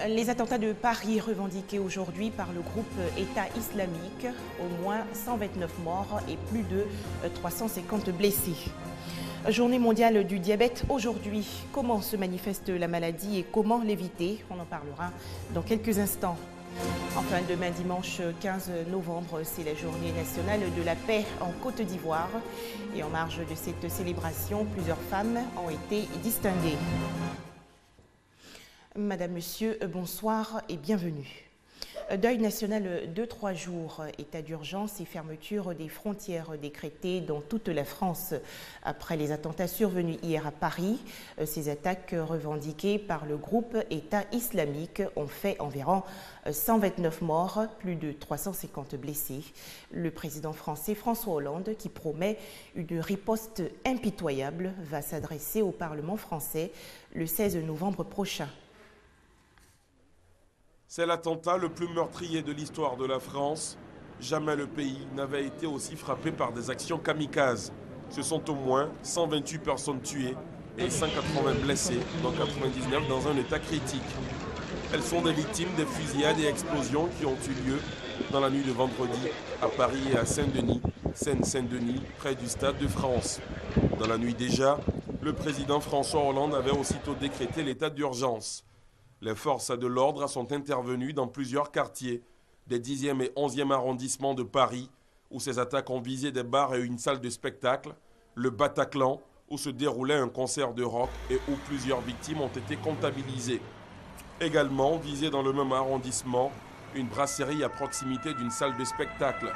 Les attentats de Paris revendiqués aujourd'hui par le groupe État islamique, au moins 129 morts et plus de 350 blessés. Journée mondiale du diabète aujourd'hui. Comment se manifeste la maladie et comment l'éviter? On en parlera dans quelques instants. Enfin, demain dimanche 15 novembre, c'est la journée nationale de la paix en Côte d'Ivoire. Et en marge de cette célébration, plusieurs femmes ont été distinguées. Madame, Monsieur, bonsoir et bienvenue. Deuil national de 3 jours, état d'urgence et fermeture des frontières décrétées dans toute la France après les attentats survenus hier à Paris. Ces attaques revendiquées par le groupe État islamique ont fait environ 129 morts, plus de 350 blessés. Le président français François Hollande, qui promet une riposte impitoyable, va s'adresser au Parlement français le 16 novembre prochain. C'est l'attentat le plus meurtrier de l'histoire de la France. Jamais le pays n'avait été aussi frappé par des actions kamikazes. Ce sont au moins 128 personnes tuées et 180 blessées, dont 99 dans un état critique. Elles sont des victimes des fusillades et explosions qui ont eu lieu dans la nuit de vendredi à Paris et à Saint-Denis, Seine-Saint-Denis, près du Stade de France. Dans la nuit déjà, le président François Hollande avait aussitôt décrété l'état d'urgence. Les forces de l'ordre sont intervenues dans plusieurs quartiers des 10e et 11e arrondissements de Paris, où ces attaques ont visé des bars et une salle de spectacle, le Bataclan, où se déroulait un concert de rock et où plusieurs victimes ont été comptabilisées. Également visé dans le même arrondissement, une brasserie à proximité d'une salle de spectacle.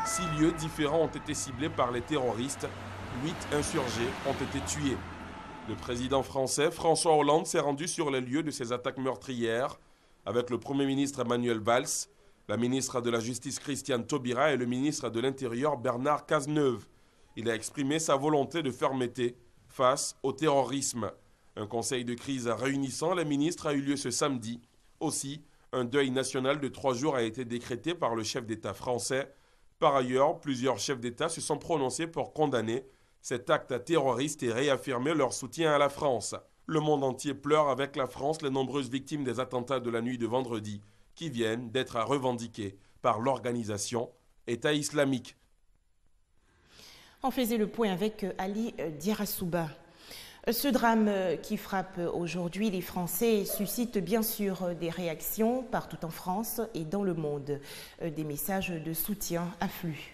6 lieux différents ont été ciblés par les terroristes, 8 insurgés ont été tués. Le président français François Hollande s'est rendu sur les lieux de ces attaques meurtrières avec le Premier ministre Manuel Valls, la ministre de la Justice Christiane Taubira et le ministre de l'Intérieur Bernard Cazeneuve. Il a exprimé sa volonté de fermeté face au terrorisme. Un conseil de crise réunissant les ministres a eu lieu ce samedi. Aussi, un deuil national de 3 jours a été décrété par le chef d'État français. Par ailleurs, plusieurs chefs d'État se sont prononcés pour condamner cet acte terroriste et réaffirmer leur soutien à la France. Le monde entier pleure avec la France les nombreuses victimes des attentats de la nuit de vendredi qui viennent d'être revendiquées par l'organisation État islamique. On faisait le point avec Ali Diarrassouba. Ce drame qui frappe aujourd'hui les Français suscite bien sûr des réactions partout en France et dans le monde. Des messages de soutien affluent.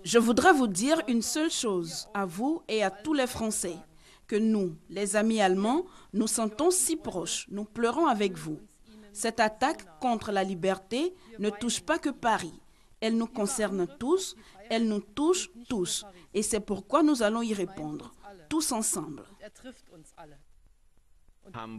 Je voudrais vous dire une seule chose, à vous et à tous les Français, que nous, les amis allemands, nous sentons si proches, nous pleurons avec vous. Cette attaque contre la liberté ne touche pas que Paris. Elle nous concerne tous, elle nous touche tous. Et c'est pourquoi nous allons y répondre, tous ensemble.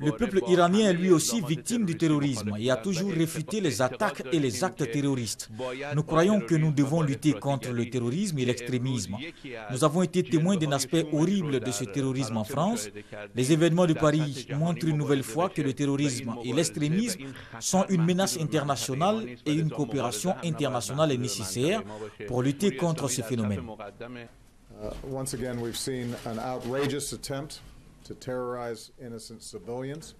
Le peuple iranien est lui aussi victime du terrorisme et a toujours réfuté les attaques et les actes terroristes. Nous croyons que nous devons lutter contre le terrorisme et l'extrémisme. Nous avons été témoins d'un aspect horrible de ce terrorisme en France. Les événements de Paris montrent une nouvelle fois que le terrorisme et l'extrémisme sont une menace internationale et une coopération internationale est nécessaire pour lutter contre ce phénomène. Once again, we've seen an outrageous attempt to terrorize innocent civilians.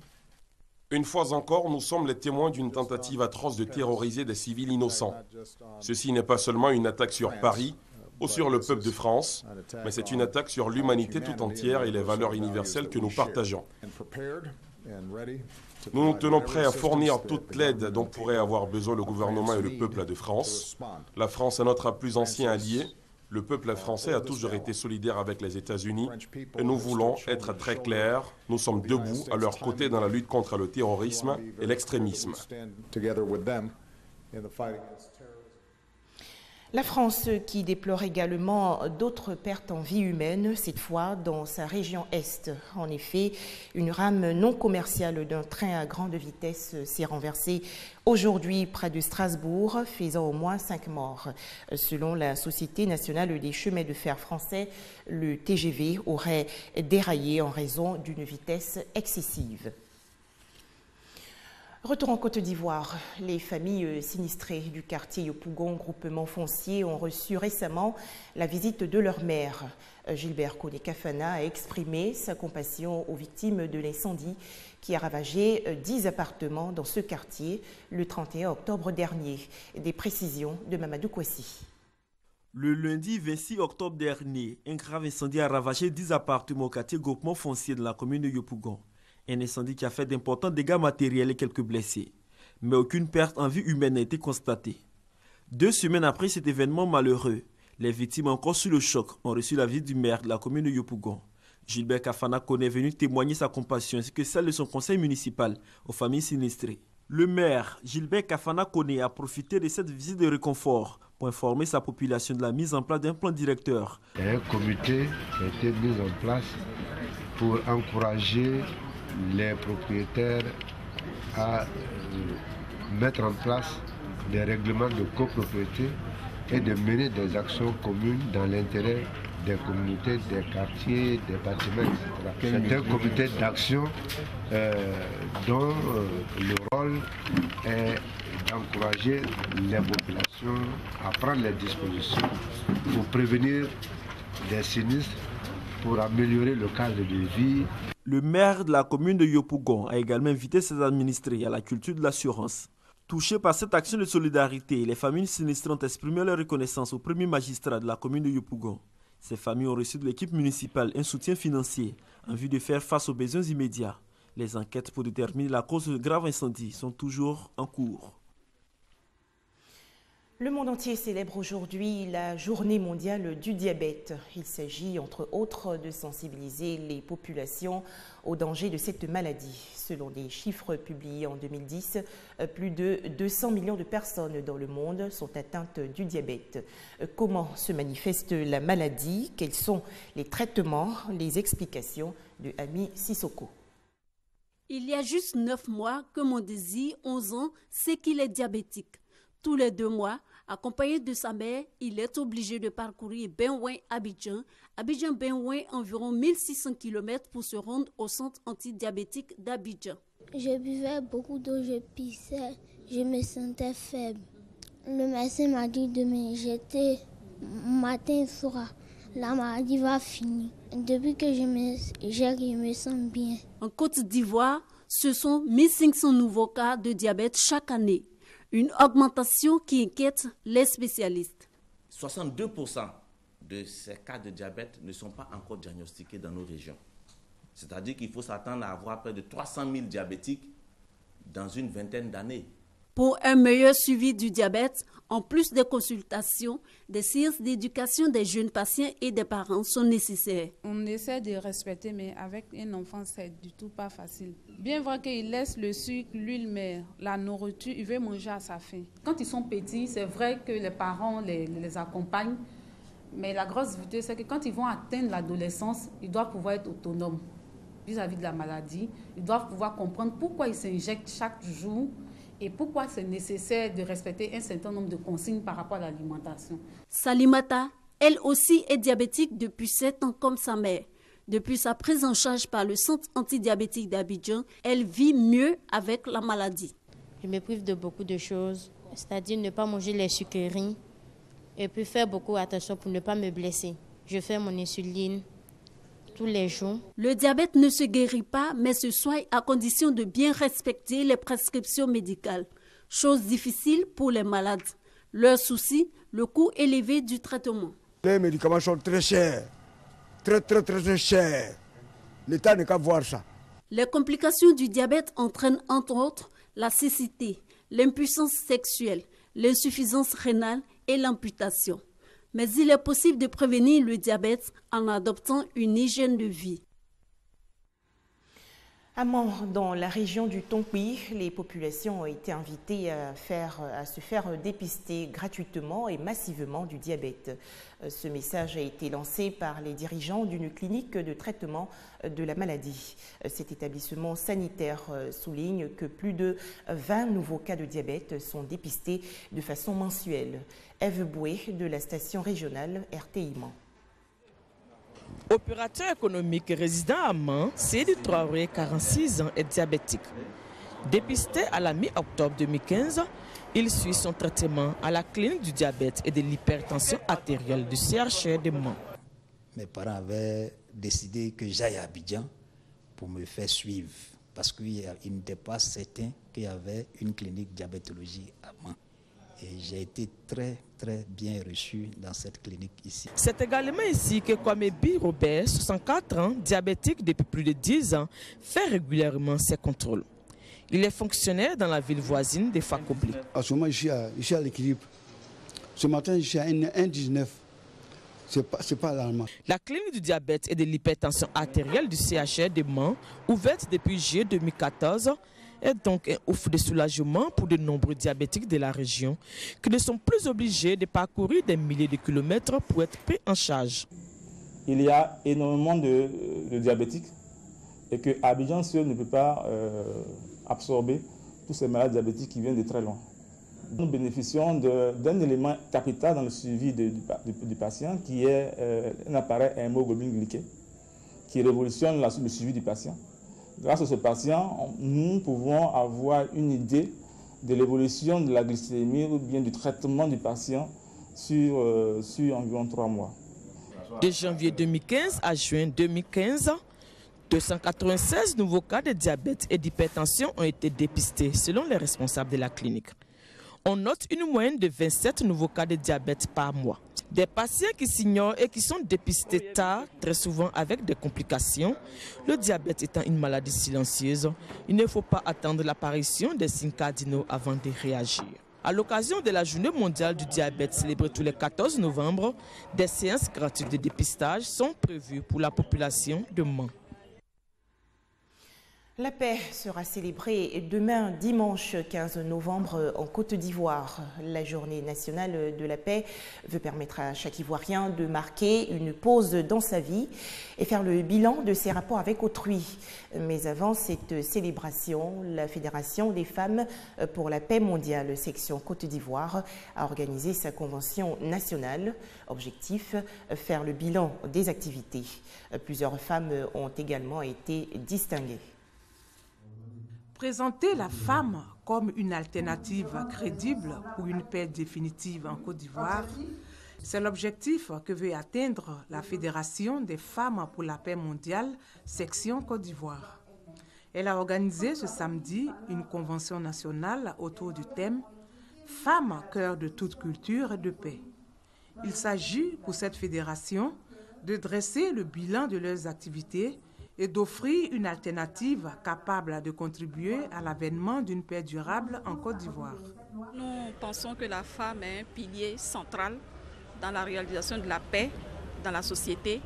Une fois encore, nous sommes les témoins d'une tentative atroce de terroriser des civils innocents. Ceci n'est pas seulement une attaque sur Paris ou sur le peuple de France, mais c'est une attaque sur l'humanité tout entière et les valeurs universelles que nous partageons. Nous nous tenons prêts à fournir toute l'aide dont pourrait avoir besoin le gouvernement et le peuple de France. La France est notre plus ancien allié. Le peuple français a toujours été solidaire avec les États-Unis et nous voulons être très clairs. Nous sommes debout à leur côté dans la lutte contre le terrorisme et l'extrémisme. La France qui déplore également d'autres pertes en vie humaine, cette fois dans sa région Est. En effet, une rame non commerciale d'un train à grande vitesse s'est renversée aujourd'hui près de Strasbourg, faisant au moins 5 morts. Selon la Société nationale des chemins de fer français, le TGV aurait déraillé en raison d'une vitesse excessive. Retour en Côte d'Ivoire. Les familles sinistrées du quartier Yopougon, groupement foncier, ont reçu récemment la visite de leur maire. Gilbert Koné-Kafana a exprimé sa compassion aux victimes de l'incendie qui a ravagé 10 appartements dans ce quartier le 31 octobre dernier. Des précisions de Mamadou Kouassi. Le lundi 26 octobre dernier, un grave incendie a ravagé 10 appartements au quartier groupement foncier de la commune de Yopougon. Un incendie qui a fait d'importants dégâts matériels et quelques blessés. Mais aucune perte en vie humaine n'a été constatée. 2 semaines après cet événement malheureux, les victimes encore sous le choc ont reçu la visite du maire de la commune de Yopougon. Gilbert Kafana Koné est venu témoigner sa compassion ainsi que celle de son conseil municipal aux familles sinistrées. Le maire Gilbert Kafana Koné a profité de cette visite de réconfort pour informer sa population de la mise en place d'un plan directeur. Un comité a été mis en place pour encourager les propriétaires à mettre en place des règlements de copropriété et de mener des actions communes dans l'intérêt des communautés, des quartiers, des bâtiments, etc. C'est un comité d'action dont le rôle est d'encourager les populations à prendre les dispositions pour prévenir des sinistres, pour améliorer le cadre de vie. Le maire de la commune de Yopougon a également invité ses administrés à la culture de l'assurance. Touchés par cette action de solidarité, les familles sinistrées ont exprimé leur reconnaissance au premier magistrat de la commune de Yopougon. Ces familles ont reçu de l'équipe municipale un soutien financier en vue de faire face aux besoins immédiats. Les enquêtes pour déterminer la cause de grave incendie sont toujours en cours. Le monde entier célèbre aujourd'hui la journée mondiale du diabète. Il s'agit entre autres de sensibiliser les populations au danger de cette maladie. Selon des chiffres publiés en 2010, plus de 200 millions de personnes dans le monde sont atteintes du diabète. Comment se manifeste la maladie? Quels sont les traitements? Les explications de Ami Sissoko. Il y a juste 9 mois que mon désir, 11 ans, sait qu'il est diabétique. Tous les 2 mois, accompagné de sa mère, il est obligé de parcourir Benouin-Abidjan. Abidjan-Benouin, environ 1600 km pour se rendre au centre antidiabétique d'Abidjan. Je buvais beaucoup d'eau, je pissais, je me sentais faible. Le médecin m'a dit de m'injecter matin et soir. La maladie va finir. Depuis que je me sens bien. En Côte d'Ivoire, ce sont 1500 nouveaux cas de diabète chaque année. Une augmentation qui inquiète les spécialistes. 62% de ces cas de diabète ne sont pas encore diagnostiqués dans nos régions. C'est-à-dire qu'il faut s'attendre à avoir près de 300 000 diabétiques dans une vingtaine d'années. Pour un meilleur suivi du diabète, en plus des consultations, des séances d'éducation des jeunes patients et des parents sont nécessaires. On essaie de respecter, mais avec un enfant, c'est du tout pas facile. Bien vrai qu'il laisse le sucre, l'huile, mais la nourriture, il veut manger à sa faim. Quand ils sont petits, c'est vrai que les parents les accompagnent, mais la grosse difficulté, c'est que quand ils vont atteindre l'adolescence, ils doivent pouvoir être autonomes vis-à-vis de la maladie. Ils doivent pouvoir comprendre pourquoi ils s'injectent chaque jour, et pourquoi c'est nécessaire de respecter un certain nombre de consignes par rapport à l'alimentation. Salimata, elle aussi est diabétique depuis 7 ans comme sa mère. Depuis sa prise en charge par le centre antidiabétique d'Abidjan, elle vit mieux avec la maladie. Je me prive de beaucoup de choses, c'est-à-dire ne pas manger les sucreries et puis faire beaucoup attention pour ne pas me blesser. Je fais mon insuline tous les jours. Le diabète ne se guérit pas, mais se soigne à condition de bien respecter les prescriptions médicales. Chose difficile pour les malades. Leur souci, le coût élevé du traitement. Les médicaments sont très chers, très chers. L'État n'a qu'à voir ça. Les complications du diabète entraînent entre autres la cécité, l'impuissance sexuelle, l'insuffisance rénale et l'amputation. Mais il est possible de prévenir le diabète en adoptant une hygiène de vie. À Mans, dans la région du Tonkwi, les populations ont été invitées à se faire dépister gratuitement et massivement du diabète. Ce message a été lancé par les dirigeants d'une clinique de traitement de la maladie. Cet établissement sanitaire souligne que plus de 20 nouveaux cas de diabète sont dépistés de façon mensuelle. Ève Boué de la station régionale RTI Mans. Opérateur économique résident à Mans, Seydou Traoré, 46 ans, est diabétique. Dépisté à la mi-octobre 2015, il suit son traitement à la clinique du diabète et de l'hypertension artérielle du CHR de Mans. Mes parents avaient décidé que j'aille à Abidjan pour me faire suivre parce qu'ils n'étaient pas certains qu'il y avait une clinique diabétologie à Mans. Et j'ai été très bien reçu dans cette clinique ici. C'est également ici que Kwamebi Robert, 64 ans, diabétique depuis plus de 10 ans, fait régulièrement ses contrôles. Il est fonctionnaire dans la ville voisine de Fakobli. En ce moment, je suis à l'équilibre. Ce matin, je suis à 1,19. C'est pas alarmant. La clinique du diabète et de l'hypertension artérielle du CHR de Mans, ouverte depuis juillet 2014, est donc un ouf de soulagement pour de nombreux diabétiques de la région qui ne sont plus obligés de parcourir des milliers de kilomètres pour être pris en charge. Il y a énormément de diabétiques et que Abidjan seul ne peut pas absorber tous ces malades diabétiques qui viennent de très loin. Nous bénéficions d'un élément capital dans le suivi du patient qui est un appareil hémoglobine glyquée qui révolutionne le suivi du patient. Grâce à ce patient, nous pouvons avoir une idée de l'évolution de la glycémie ou bien du traitement du patient sur environ 3 mois. De janvier 2015 à juin 2015, 296 nouveaux cas de diabète et d'hypertension ont été dépistés selon les responsables de la clinique. On note une moyenne de 27 nouveaux cas de diabète par mois. Des patients qui s'ignorent et qui sont dépistés tard, très souvent avec des complications. Le diabète étant une maladie silencieuse, il ne faut pas attendre l'apparition des signes cardinaux avant de réagir. À l'occasion de la Journée mondiale du diabète célébrée tous les 14 novembre, des séances gratuites de dépistage sont prévues pour la population de Mans. La paix sera célébrée demain, dimanche 15 novembre, en Côte d'Ivoire. La journée nationale de la paix veut permettre à chaque Ivoirien de marquer une pause dans sa vie et faire le bilan de ses rapports avec autrui. Mais avant cette célébration, la Fédération des femmes pour la paix mondiale, section Côte d'Ivoire, a organisé sa convention nationale. Objectif, faire le bilan des activités. Plusieurs femmes ont également été distinguées. Présenter la femme comme une alternative crédible pour une paix définitive en Côte d'Ivoire, c'est l'objectif que veut atteindre la Fédération des femmes pour la paix mondiale, section Côte d'Ivoire. Elle a organisé ce samedi une convention nationale autour du thème « Femmes, cœur de toute culture et de paix ». Il s'agit pour cette fédération de dresser le bilan de leurs activités et d'offrir une alternative capable de contribuer à l'avènement d'une paix durable en Côte d'Ivoire. Nous pensons que la femme est un pilier central dans la réalisation de la paix dans la société,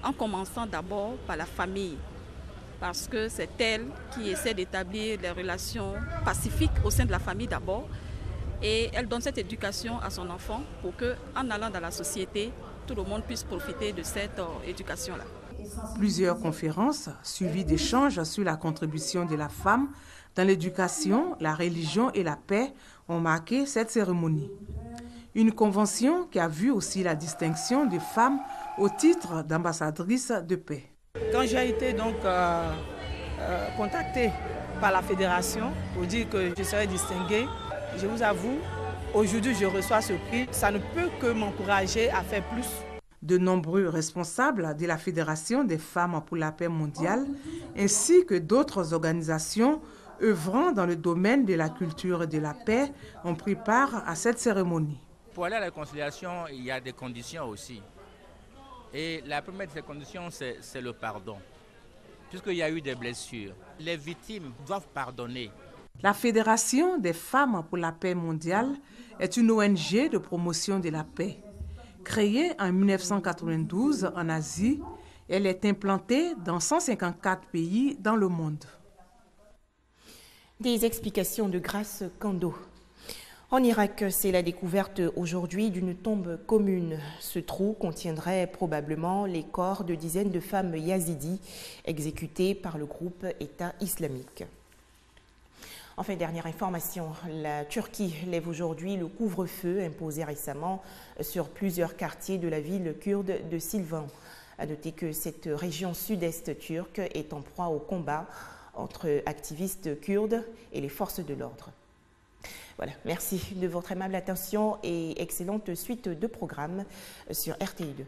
en commençant d'abord par la famille, parce que c'est elle qui essaie d'établir les relations pacifiques au sein de la famille d'abord, et elle donne cette éducation à son enfant pour qu'en allant dans la société, tout le monde puisse profiter de cette éducation-là. Plusieurs conférences suivies d'échanges sur la contribution de la femme dans l'éducation, la religion et la paix ont marqué cette cérémonie. Une convention qui a vu aussi la distinction des femmes au titre d'ambassadrice de paix. Quand j'ai été donc contactée par la fédération pour dire que je serais distinguée, je vous avoue, aujourd'hui je reçois ce prix. Ça ne peut que m'encourager à faire plus. De nombreux responsables de la Fédération des femmes pour la paix mondiale, ainsi que d'autres organisations œuvrant dans le domaine de la culture et de la paix, ont pris part à cette cérémonie. Pour aller à la réconciliation, il y a des conditions aussi. Et la première de ces conditions, c'est le pardon. Puisqu'il y a eu des blessures, les victimes doivent pardonner. La Fédération des femmes pour la paix mondiale est une ONG de promotion de la paix. Créée en 1992 en Asie, elle est implantée dans 154 pays dans le monde. Des explications de Grace Kando. En Irak, c'est la découverte aujourd'hui d'une tombe commune. Ce trou contiendrait probablement les corps de dizaines de femmes yazidis exécutées par le groupe État islamique. Enfin, dernière information, la Turquie lève aujourd'hui le couvre-feu imposé récemment sur plusieurs quartiers de la ville kurde de Silvan. À noter que cette région sud-est turque est en proie au combat entre activistes kurdes et les forces de l'ordre. Voilà, merci de votre aimable attention et excellente suite de programmes sur RTI2.